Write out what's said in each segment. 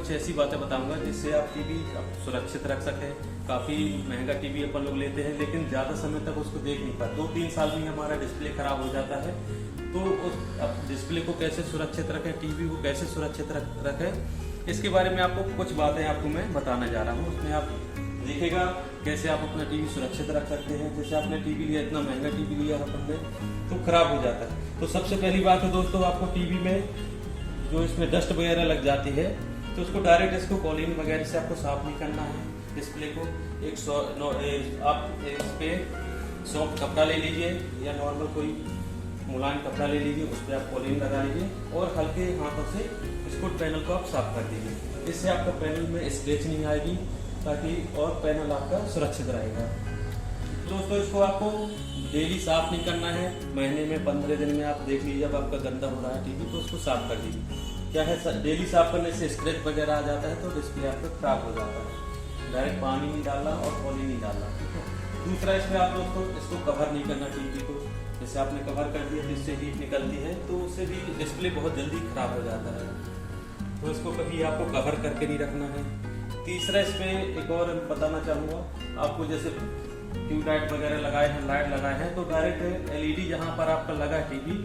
कुछ ऐसी बातें बताऊंगा जिससे आप टीवी सुरक्षित रख सकें। काफ़ी महंगा टीवी अपन लोग लेते हैं लेकिन ज़्यादा समय तक उसको देख नहीं पाते, 2-3 साल में हमारा डिस्प्ले खराब हो जाता है। तो उस डिस्प्ले को कैसे सुरक्षित रखें, टीवी को कैसे सुरक्षित रखें, इसके बारे में आपको कुछ बातें आपको मैं बताने जा रहा हूँ। उसमें आप देखिएगा कैसे आप अपना टीवी सुरक्षित रख सकते हैं। जैसे आपने टीवी लिया, इतना महंगा टीवी लिया अपन ने, तो खराब हो जाता है। तो सबसे पहली बात है दोस्तों, आपको टीवी में जो इसमें डस्ट वगैरह लग जाती है तो उसको डायरेक्ट इसको कॉलिन वगैरह से आपको साफ नहीं करना है। डिस्प्ले को आप इस पे सॉफ्ट कपड़ा ले लीजिए या नॉर्मल कोई मुलायम कपड़ा ले लीजिए, उस पर आप कॉलिन लगा लीजिए और हल्के हाथों से इसको पैनल को आप साफ कर दीजिए। इससे आपका पैनल में स्क्रैच नहीं आएगी ताकि और पैनल आपका सुरक्षित रहेगा। दोस्तों इसको आपको डेली साफ नहीं करना है, महीने में 15 दिन में आप देख लीजिए जब आपका गंदा हो रहा है टीवी तो उसको साफ कर दीजिए। क्या है डेली साफ करने से स्क्रैच वगैरह आ जाता है तो डिस्प्ले आपका खराब हो जाता है। डायरेक्ट पानी नहीं डालना और पॉली नहीं डालना, ठीक है। दूसरा इसमें आप दोस्तों इसको कवर नहीं करना टीवी को। जैसे आपने कवर कर दिया तो इससे हीट निकलती है तो उससे भी डिस्प्ले बहुत जल्दी खराब हो जाता है, तो इसको कभी आपको कवर करके नहीं रखना है। तीसरा इसमें एक और बताना चाहूँगा आपको, जैसे ट्यूबलाइट वगैरह लगाए हैं, लाइट लगाए हैं, तो डायरेक्ट एलईडी जहाँ पर आपका लगा है टीवी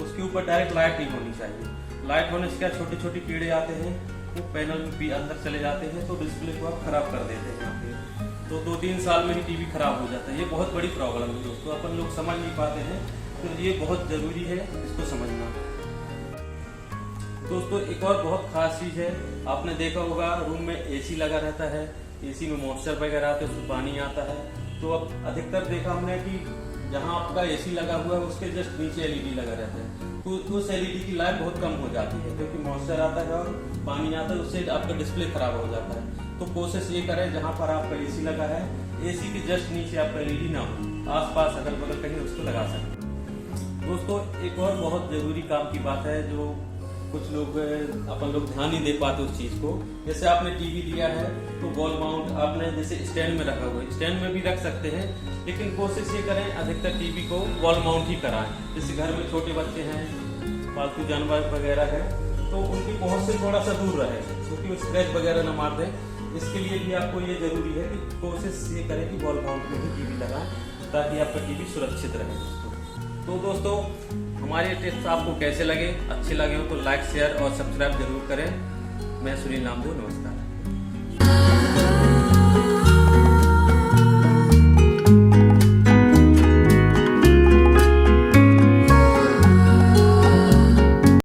उसके ऊपर डायरेक्ट लाइट नहीं होनी चाहिए। लाइट होने से क्या छोटे छोटे कीड़े आते हैं वो पैनल में भी अंदर चले जाते हैं तो डिस्प्ले को आप खराब कर देते हैं यहाँ पे। तो 2-3 साल में ही टीवी खराब हो जाता है। ये बहुत बड़ी प्रॉब्लम है दोस्तों, अपन लोग समझ नहीं पाते हैं, तो ये बहुत जरूरी है इसको समझना। दोस्तों एक और बहुत खास चीज है, आपने देखा होगा रूम में एसी लगा रहता है, एसी में मॉइस्चर वगैरह आते हैं, उसमें पानी आता है। तो अब अधिकतर देखा हमने कि जहाँ आपका एसी लगा हुआ है उसके जस्ट नीचे एलईडी लगा रहता है, तो उस एलईडी की लाइट बहुत कम हो जाती है क्योंकि मॉइस्चर आता है और पानी आता है, उससे आपका डिस्प्ले खराब हो जाता है। तो कोशिश ये करें जहाँ पर आपका एसी लगा है, एसी के जस्ट नीचे आपका एलईडी ना हो, आसपास अगल बगल कहीं उसको लगा सकते। दोस्तों एक और बहुत जरूरी काम की बात है जो कुछ लोग अपन लोग ध्यान नहीं दे पाते उस चीज को। जैसे आपने टीवी लिया है तो वॉल माउंट आपने जैसे स्टैंड में रखा हुआ है, स्टैंड में भी रख सकते हैं, लेकिन कोशिश ये करें अधिकतर टीवी को वॉल माउंट ही कराएं। जैसे घर में छोटे बच्चे हैं, पालतू जानवर वगैरह है, तो उनकी पहुंच से थोड़ा सा दूर रहे क्योंकि वो स्क्रैच वगैरह न मार दें। इसके लिए भी आपको ये जरूरी है कि कोशिश ये करें कि वॉल माउंट में ही टीवी लगाएं ताकि आपका टीवी सुरक्षित रहे। तो दोस्तों हमारे टिप्स आपको कैसे लगे, अच्छे लगे हो तो लाइक शेयर और सब्सक्राइब जरूर करें। मैं सुनील नामदेव, नमस्कार।